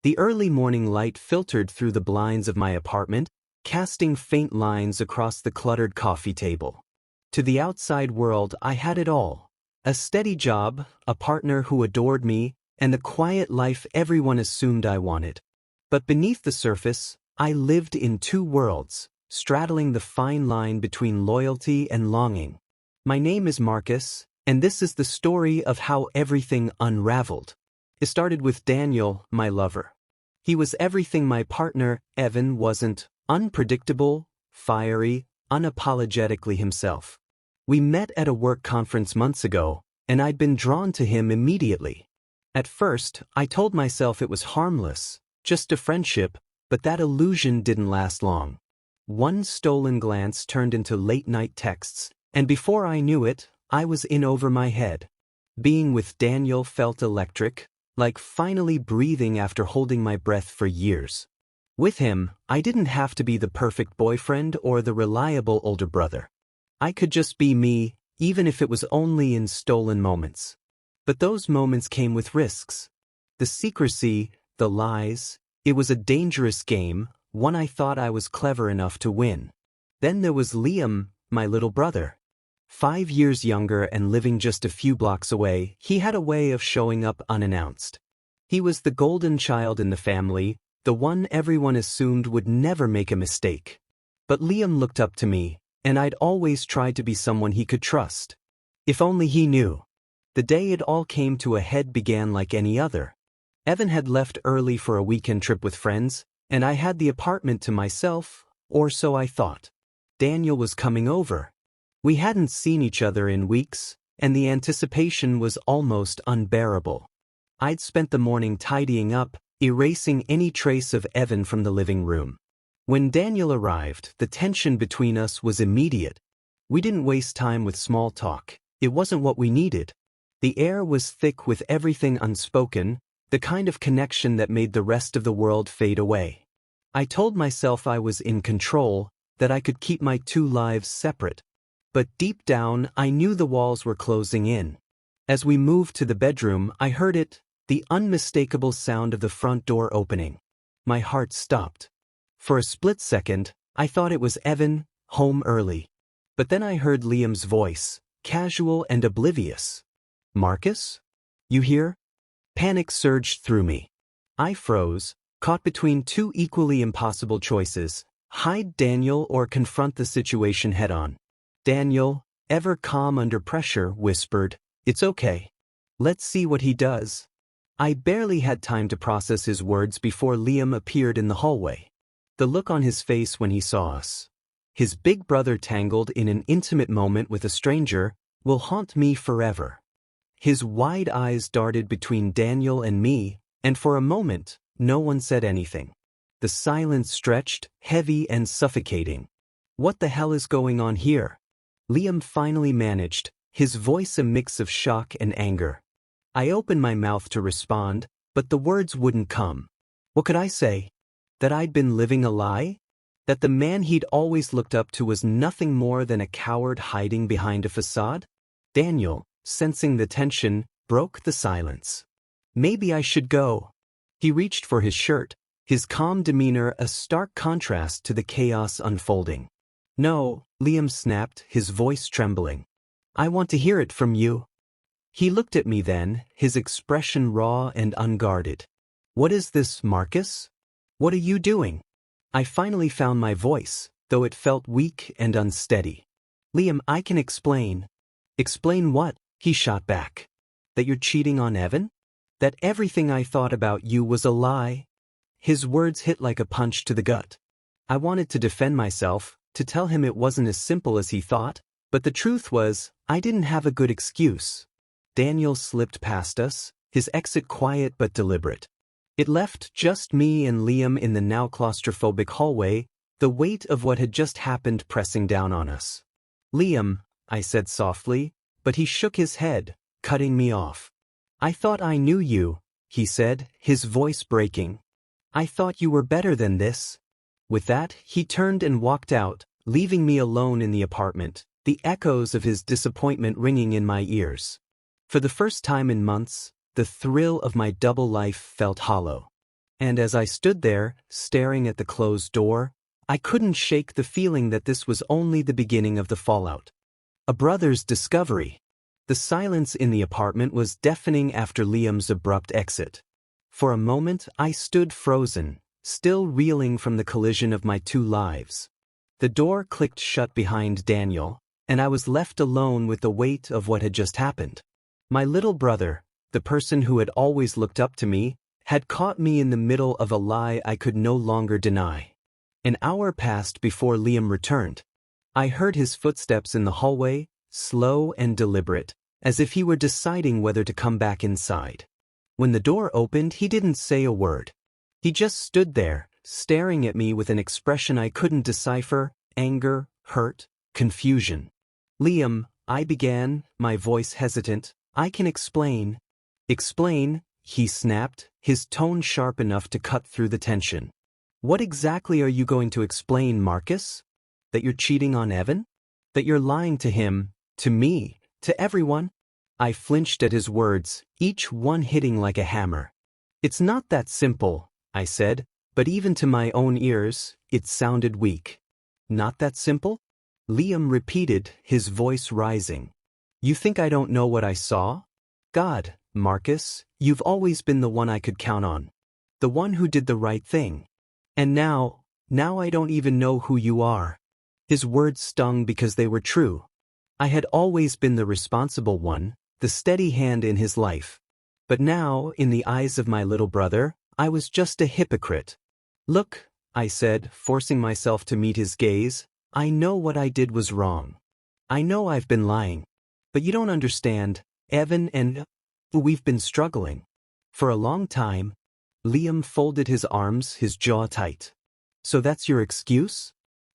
The early morning light filtered through the blinds of my apartment, casting faint lines across the cluttered coffee table. To the outside world, I had it all. A steady job, a partner who adored me, and the quiet life everyone assumed I wanted. But beneath the surface, I lived in two worlds, straddling the fine line between loyalty and longing. My name is Marcus, and this is the story of how everything unraveled. It started with Daniel, my lover. He was everything my partner, Evan, wasn't: unpredictable, fiery, unapologetically himself. We met at a work conference months ago, and I'd been drawn to him immediately. At first, I told myself it was harmless, just a friendship, but that illusion didn't last long. One stolen glance turned into late-night texts, and before I knew it, I was in over my head. Being with Daniel felt electric, like finally breathing after holding my breath for years. With him, I didn't have to be the perfect boyfriend or the reliable older brother. I could just be me, even if it was only in stolen moments. But those moments came with risks. The secrecy, the lies. It was a dangerous game, one I thought I was clever enough to win. Then there was Liam, my little brother. 5 years younger and living just a few blocks away, he had a way of showing up unannounced. He was the golden child in the family, the one everyone assumed would never make a mistake. But Liam looked up to me, and I'd always tried to be someone he could trust. If only he knew. The day it all came to a head began like any other. Evan had left early for a weekend trip with friends, and I had the apartment to myself, or so I thought. Daniel was coming over. We hadn't seen each other in weeks, and the anticipation was almost unbearable. I'd spent the morning tidying up, erasing any trace of Evan from the living room. When Daniel arrived, the tension between us was immediate. We didn't waste time with small talk. It wasn't what we needed. The air was thick with everything unspoken, the kind of connection that made the rest of the world fade away. I told myself I was in control, that I could keep my two lives separate. But deep down, I knew the walls were closing in. As we moved to the bedroom, I heard it, the unmistakable sound of the front door opening. My heart stopped. For a split second, I thought it was Evan, home early. But then I heard Liam's voice, casual and oblivious. "Marcus? You here?" Panic surged through me. I froze, caught between two equally impossible choices: hide Daniel or confront the situation head-on. Daniel, ever calm under pressure, whispered, "It's okay. Let's see what he does." I barely had time to process his words before Liam appeared in the hallway. The look on his face when he saw us. His big brother tangled in an intimate moment with a stranger will haunt me forever. His wide eyes darted between Daniel and me, and for a moment, no one said anything. The silence stretched, heavy and suffocating. "What the hell is going on here?" Liam finally managed, his voice a mix of shock and anger. I opened my mouth to respond, but the words wouldn't come. What could I say? That I'd been living a lie? That the man he'd always looked up to was nothing more than a coward hiding behind a facade? Daniel, sensing the tension, broke the silence. "Maybe I should go." He reached for his shirt, his calm demeanor a stark contrast to the chaos unfolding. "No," Liam snapped, his voice trembling. "I want to hear it from you." He looked at me then, his expression raw and unguarded. "What is this, Marcus? What are you doing?" I finally found my voice, though it felt weak and unsteady. "Liam, I can explain." "Explain what?" he shot back. "That you're cheating on Evan? That everything I thought about you was a lie?" His words hit like a punch to the gut. I wanted to defend myself, to tell him it wasn't as simple as he thought, but the truth was, I didn't have a good excuse. Daniel slipped past us, his exit quiet but deliberate. It left just me and Liam in the now claustrophobic hallway, the weight of what had just happened pressing down on us. "Liam," I said softly, but he shook his head, cutting me off. "I thought I knew you," he said, his voice breaking. "I thought you were better than this." With that, he turned and walked out, leaving me alone in the apartment, the echoes of his disappointment ringing in my ears. For the first time in months, the thrill of my double life felt hollow. And as I stood there, staring at the closed door, I couldn't shake the feeling that this was only the beginning of the fallout. A brother's discovery. The silence in the apartment was deafening after Liam's abrupt exit. For a moment, I stood frozen, still reeling from the collision of my two lives. The door clicked shut behind Daniel, and I was left alone with the weight of what had just happened. My little brother, the person who had always looked up to me, had caught me in the middle of a lie I could no longer deny. An hour passed before Liam returned. I heard his footsteps in the hallway, slow and deliberate, as if he were deciding whether to come back inside. When the door opened, he didn't say a word. He just stood there, staring at me with an expression I couldn't decipher: anger, hurt, confusion. "Liam," I began, my voice hesitant, "I can explain." "Explain?" he snapped, his tone sharp enough to cut through the tension. "What exactly are you going to explain, Marcus? That you're cheating on Evan? That you're lying to him, to me, to everyone?" I flinched at his words, each one hitting like a hammer. "It's not that simple," I said, but even to my own ears, it sounded weak. "Not that simple?" Liam repeated, his voice rising. "You think I don't know what I saw? God, Marcus, you've always been the one I could count on. The one who did the right thing. And now I don't even know who you are." His words stung because they were true. I had always been the responsible one, the steady hand in his life. But now, in the eyes of my little brother, I was just a hypocrite. "Look," I said, forcing myself to meet his gaze, "I know what I did was wrong. I know I've been lying. But you don't understand. Evan and we've been struggling. For a long time." Liam folded his arms, his jaw tight. "So that's your excuse?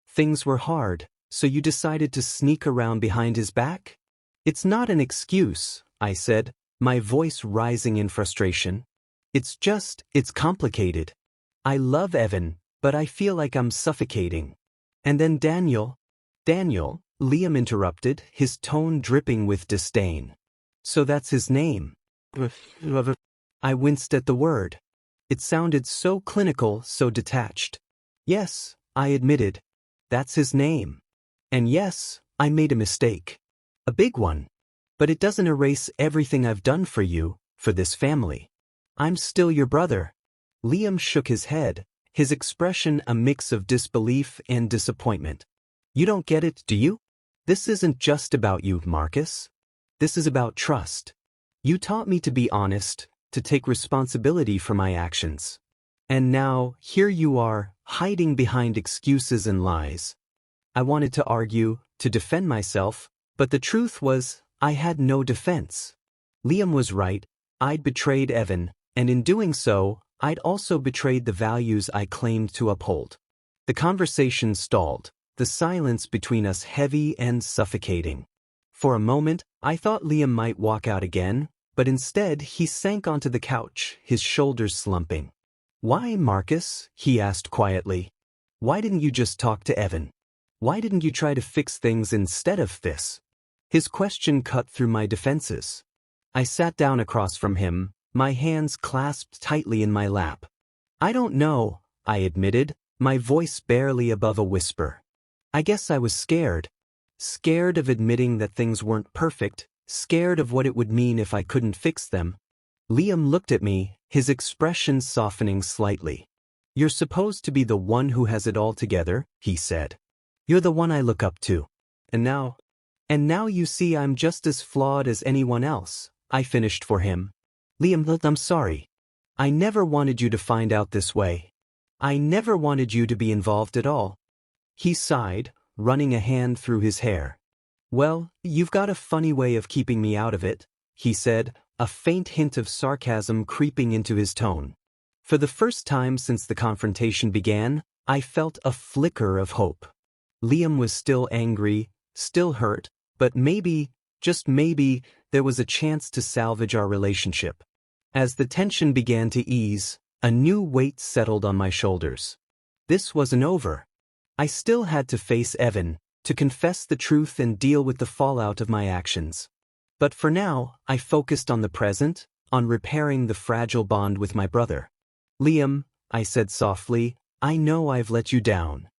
Things were hard, so you decided to sneak around behind his back?" "It's not an excuse," I said, my voice rising in frustration. It's complicated. I love Evan, but I feel like I'm suffocating. And then Daniel, Liam interrupted, his tone dripping with disdain. "So that's his name." I winced at the word. It sounded so clinical, so detached. "Yes," I admitted. "That's his name. And yes, I made a mistake. A big one. But it doesn't erase everything I've done for you, for this family. I'm still your brother." Liam shook his head, his expression a mix of disbelief and disappointment. "You don't get it, do you? This isn't just about you, Marcus. This is about trust. You taught me to be honest, to take responsibility for my actions. And now, here you are, hiding behind excuses and lies." I wanted to argue, to defend myself, but the truth was, I had no defense. Liam was right. I'd betrayed Evan, and in doing so, I'd also betrayed the values I claimed to uphold. The conversation stalled, the silence between us heavy and suffocating. For a moment, I thought Liam might walk out again, but instead he sank onto the couch, his shoulders slumping. "Why, Marcus?" he asked quietly. "Why didn't you just talk to Evan? Why didn't you try to fix things instead of this?" His question cut through my defenses. I sat down across from him, my hands clasped tightly in my lap. "I don't know," I admitted, my voice barely above a whisper. "I guess I was scared. Scared of admitting that things weren't perfect, scared of what it would mean if I couldn't fix them." Liam looked at me, his expression softening slightly. "You're supposed to be the one who has it all together," he said. "You're the one I look up to. And now you see I'm just as flawed as anyone else," I finished for him. "Liam, I'm sorry. I never wanted you to find out this way. I never wanted you to be involved at all." He sighed, running a hand through his hair. "Well, you've got a funny way of keeping me out of it," he said, a faint hint of sarcasm creeping into his tone. For the first time since the confrontation began, I felt a flicker of hope. Liam was still angry, still hurt, but maybe, just maybe, there was a chance to salvage our relationship. As the tension began to ease, a new weight settled on my shoulders. This wasn't over. I still had to face Evan, to confess the truth and deal with the fallout of my actions. But for now, I focused on the present, on repairing the fragile bond with my brother. "Liam," I said softly, I know I've let you down.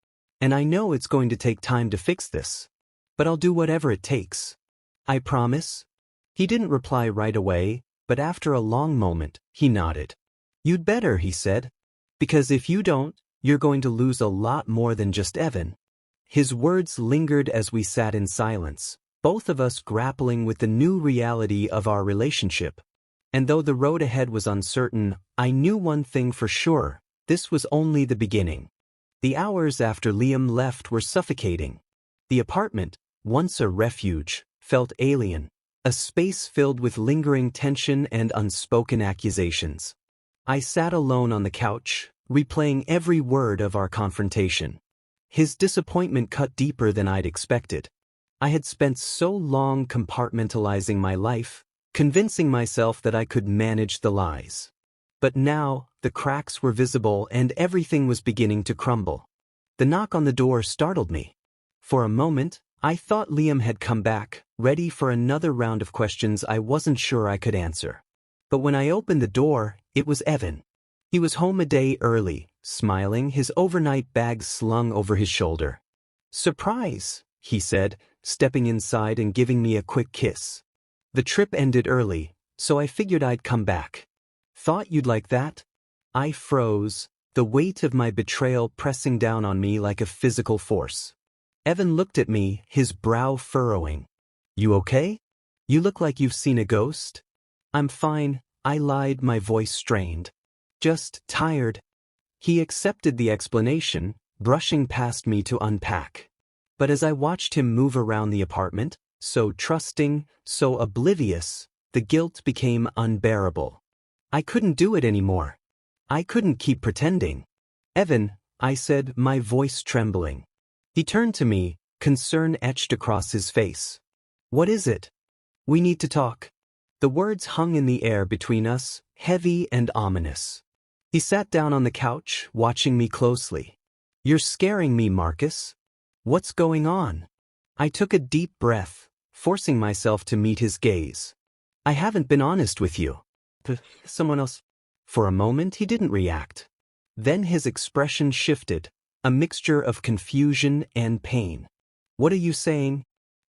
And I know it's going to take time to fix this. But I'll do whatever it takes. I promise. He didn't reply right away, but after a long moment, he nodded. You'd better, he said. Because if you don't, you're going to lose a lot more than just Evan. His words lingered as we sat in silence, both of us grappling with the new reality of our relationship. And though the road ahead was uncertain, I knew one thing for sure: this was only the beginning. The hours after Liam left were suffocating. The apartment, once a refuge, felt alien, a space filled with lingering tension and unspoken accusations. I sat alone on the couch, replaying every word of our confrontation. His disappointment cut deeper than I'd expected. I had spent so long compartmentalizing my life, convincing myself that I could manage the lies. But now, the cracks were visible and everything was beginning to crumble. The knock on the door startled me. For a moment, I thought Liam had come back, ready for another round of questions I wasn't sure I could answer. But when I opened the door, it was Evan. He was home a day early, smiling, his overnight bag slung over his shoulder. Surprise, he said, stepping inside and giving me a quick kiss. The trip ended early, so I figured I'd come back. Thought you'd like that? I froze, the weight of my betrayal pressing down on me like a physical force. Evan looked at me, his brow furrowing. You okay? You look like you've seen a ghost. I'm fine, I lied, my voice strained. Just tired. He accepted the explanation, brushing past me to unpack. But as I watched him move around the apartment, so trusting, so oblivious, the guilt became unbearable. I couldn't do it anymore. I couldn't keep pretending. Evan, I said, my voice trembling. He turned to me, concern etched across his face. What is it? We need to talk. The words hung in the air between us, heavy and ominous. He sat down on the couch, watching me closely. You're scaring me, Marcus. What's going on? I took a deep breath, forcing myself to meet his gaze. I haven't been honest with you. Someone else. For a moment he didn't react. Then his expression shifted, a mixture of confusion and pain. What are you saying?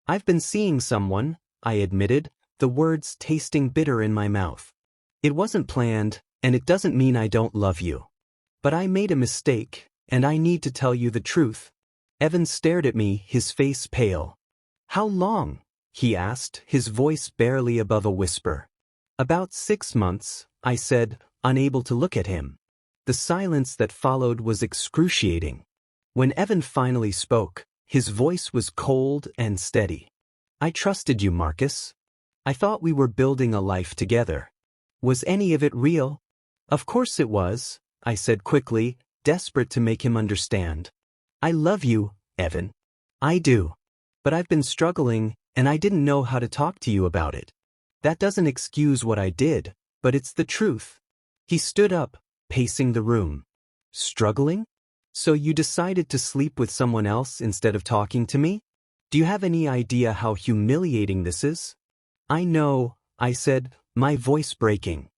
I've been seeing someone, I admitted, the words tasting bitter in my mouth. It wasn't planned, and it doesn't mean I don't love you. But I made a mistake, and I need to tell you the truth. Evan stared at me, his face pale. How long? He asked, his voice barely above a whisper. About 6 months, I said, unable to look at him. The silence that followed was excruciating. When Evan finally spoke, his voice was cold and steady. I trusted you, Marcus. I thought we were building a life together. Was any of it real? Of course it was, I said quickly, desperate to make him understand. I love you, Evan. I do. But I've been struggling, and I didn't know how to talk to you about it. That doesn't excuse what I did, but it's the truth. He stood up, pacing the room. Struggling? So you decided to sleep with someone else instead of talking to me? Do you have any idea how humiliating this is? I know, I said, my voice breaking.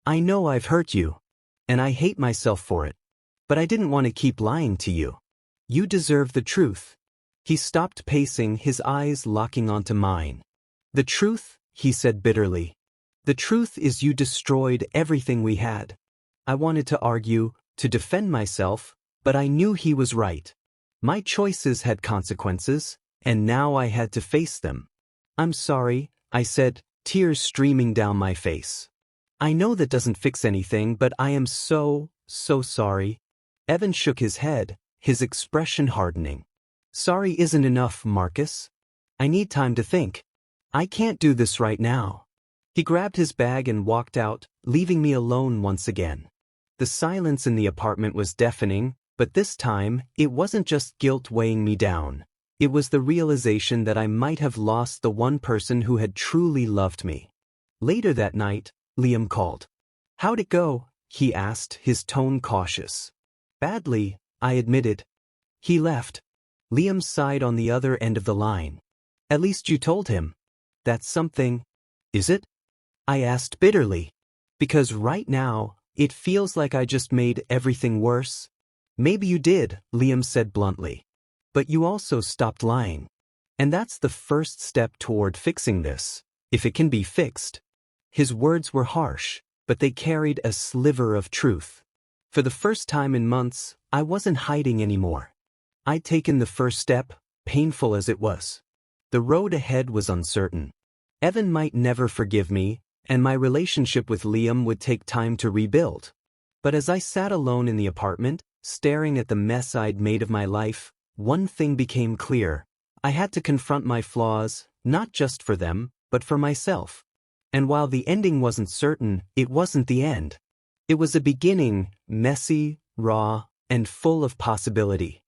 I know I've hurt you. And I hate myself for it. But I didn't want to keep lying to you. You deserve the truth. He stopped pacing, his eyes locking onto mine. The truth, he said bitterly. The truth is you destroyed everything we had. I wanted to argue, to defend myself, but I knew he was right. My choices had consequences, and now I had to face them. I'm sorry, I said, tears streaming down my face. I know that doesn't fix anything, but I am so sorry. Evan shook his head, his expression hardening. Sorry isn't enough, Marcus. I need time to think. I can't do this right now. He grabbed his bag and walked out, leaving me alone once again. The silence in the apartment was deafening, but this time, it wasn't just guilt weighing me down. It was the realization that I might have lost the one person who had truly loved me. Later that night, Liam called. How'd it go? He asked, his tone cautious. Badly, I admitted. He left. Liam sighed on the other end of the line. At least you told him. That's something. Is it? I asked bitterly. Because right now, It feels like I just made everything worse. Maybe you did, Liam said bluntly. But you also stopped lying. And that's the first step toward fixing this, if it can be fixed. His words were harsh, but they carried a sliver of truth. For the first time in months, I wasn't hiding anymore. I'd taken the first step, painful as it was. The road ahead was uncertain. Evan might never forgive me, and my relationship with Liam would take time to rebuild. But as I sat alone in the apartment, staring at the mess I'd made of my life, one thing became clear. I had to confront my flaws, not just for them, but for myself. And while the ending wasn't certain, it wasn't the end. It was a beginning, messy, raw, and full of possibility.